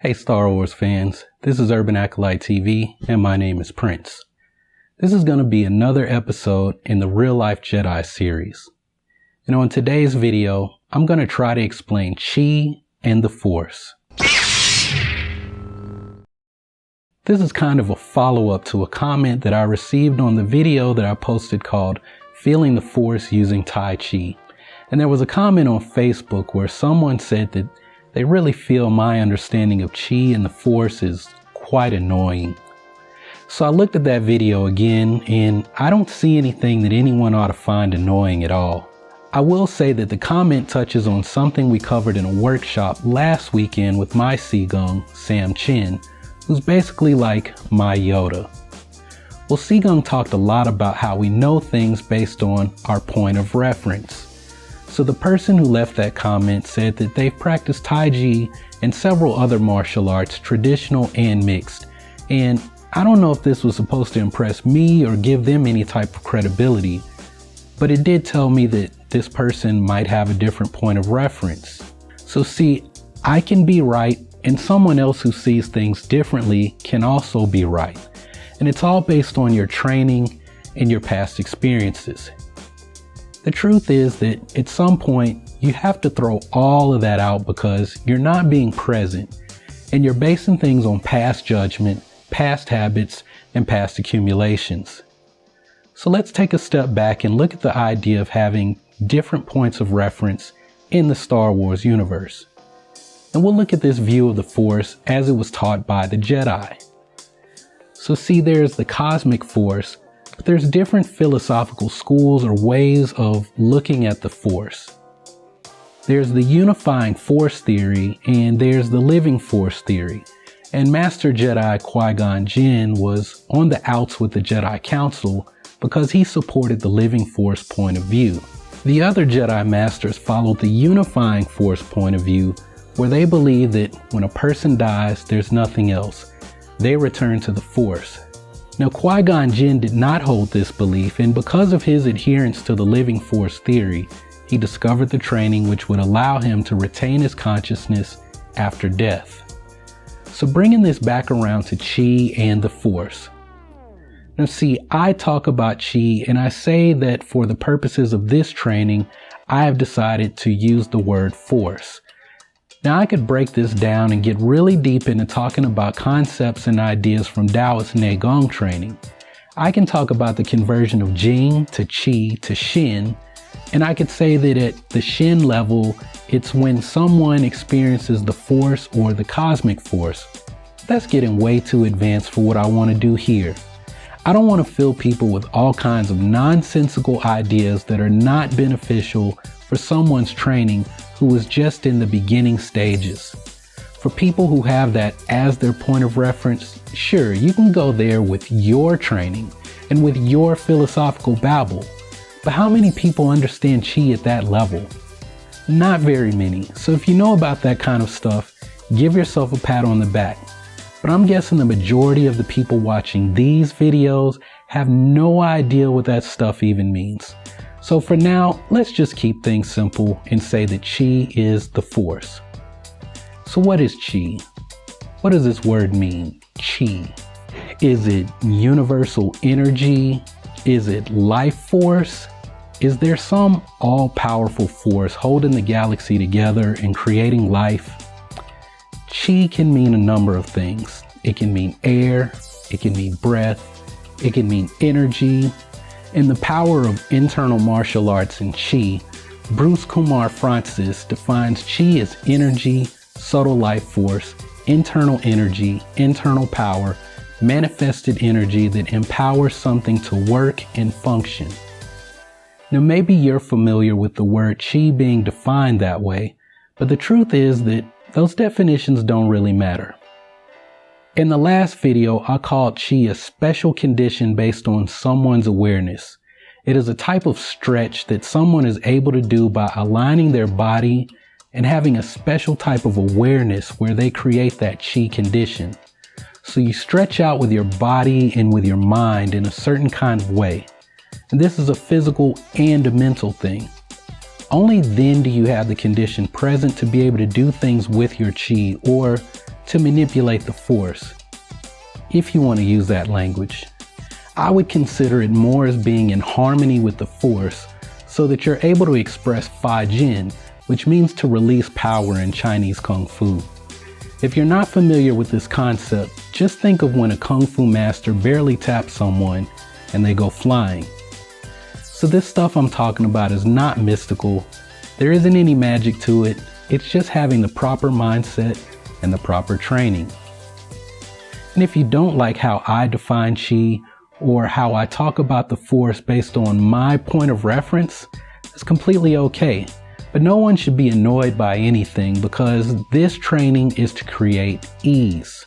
Hey Star Wars fans, this is Urban Acolyte TV and my name is Prince. This is going to be another episode in the Real Life Jedi series. And on today's video, I'm going to try to explain Chi and the Force. This is kind of a follow-up to a comment that I received on the video that I posted called Feeling the Force Using Tai Chi. And there was a comment on Facebook where someone said that they really feel my understanding of Chi and the Force is quite annoying. So I looked at that video again and I don't see anything that anyone ought to find annoying at all. I will say that the comment touches on something we covered in a workshop last weekend with my Segung, Sam Chin, who's basically like my Yoda. Well, Segung talked a lot about how we know things based on our point of reference. So the person who left that comment said that they've practiced Tai Chi and several other martial arts, traditional and mixed. And I don't know if this was supposed to impress me or give them any type of credibility, but it did tell me that this person might have a different point of reference. So see, I can be right and someone else who sees things differently can also be right. And it's all based on your training and your past experiences. The truth is that at some point you have to throw all of that out because you're not being present and you're basing things on past judgment, past habits, and past accumulations. So let's take a step back and look at the idea of having different points of reference in the Star Wars universe. And we'll look at this view of the Force as it was taught by the Jedi. So see, there's the cosmic Force, but there's different philosophical schools or ways of looking at the Force. There's the unifying Force theory and there's the living Force theory. And Master Jedi Qui-Gon Jinn was on the outs with the Jedi Council because he supported the living Force point of view. The other Jedi Masters followed the unifying Force point of view where they believe that when a person dies, there's nothing else. They return to the Force. Now, Qui-Gon Jinn did not hold this belief, and because of his adherence to the living Force theory, he discovered the training which would allow him to retain his consciousness after death. So bringing this back around to Chi and the Force. Now see, I talk about Chi and I say that for the purposes of this training, I have decided to use the word Force. Now I could break this down and get really deep into talking about concepts and ideas from Taoist Neigong training. I can talk about the conversion of Jing to Chi to Shin, and I could say that at the Shin level, it's when someone experiences the Force or the cosmic Force. That's getting way too advanced for what I want to do here. I don't want to fill people with all kinds of nonsensical ideas that are not beneficial for someone's training who is just in the beginning stages. For people who have that as their point of reference, sure, you can go there with your training and with your philosophical babble. But how many people understand Chi at that level? Not very many. So if you know about that kind of stuff, give yourself a pat on the back. But I'm guessing the majority of the people watching these videos have no idea what that stuff even means. So for now, let's just keep things simple and say that Chi is the Force. So what is Chi? What does this word mean, Chi? Is it universal energy? Is it life force? Is there some all-powerful force holding the galaxy together and creating life? Chi can mean a number of things. It can mean air, it can mean breath, it can mean energy. In The Power of Internal Martial Arts and Chi, Bruce Kumar Francis defines Chi as energy, subtle life force, internal energy, internal power, manifested energy that empowers something to work and function. Now maybe you're familiar with the word Chi being defined that way, but the truth is that those definitions don't really matter. In the last video, I called Chi a special condition based on someone's awareness. It is a type of stretch that someone is able to do by aligning their body and having a special type of awareness where they create that Chi condition. So you stretch out with your body and with your mind in a certain kind of way. And this is a physical and a mental thing. Only then do you have the condition present to be able to do things with your Chi or to manipulate the Force, if you want to use that language. I would consider it more as being in harmony with the Force so that you're able to express Fa Jin, which means to release power in Chinese Kung Fu. If you're not familiar with this concept, just think of when a Kung Fu master barely taps someone and they go flying. So this stuff I'm talking about is not mystical. There isn't any magic to it. It's just having the proper mindset and the proper training. And if you don't like how I define Qi or how I talk about the Force based on my point of reference, it's completely okay. But no one should be annoyed by anything because this training is to create ease.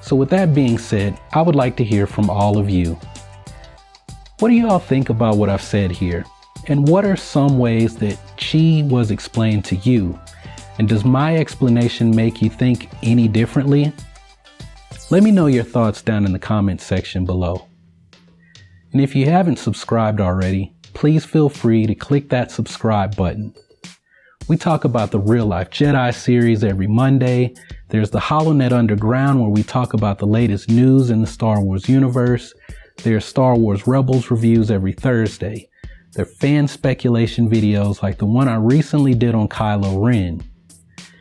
So with that being said, I would like to hear from all of you. What do you all think about what I've said here? And what are some ways that Qi was explained to you? And does my explanation make you think any differently? Let me know your thoughts down in the comments section below. And if you haven't subscribed already, please feel free to click that subscribe button. We talk about the Real Life Jedi series every Monday. There's the HoloNet Underground where we talk about the latest news in the Star Wars universe. There's Star Wars Rebels reviews every Thursday. There are fan speculation videos like the one I recently did on Kylo Ren.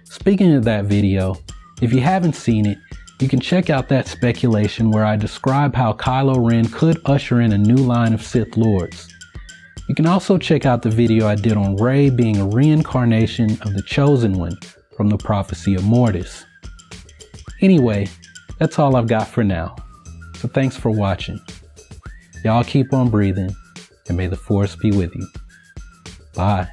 Speaking of that video, if you haven't seen it, you can check out that speculation where I describe how Kylo Ren could usher in a new line of Sith Lords. You can also check out the video I did on Rey being a reincarnation of the Chosen One from the Prophecy of Mortis. Anyway, that's all I've got for now. So thanks for watching. Y'all keep on breathing, and may the Force be with you. Bye.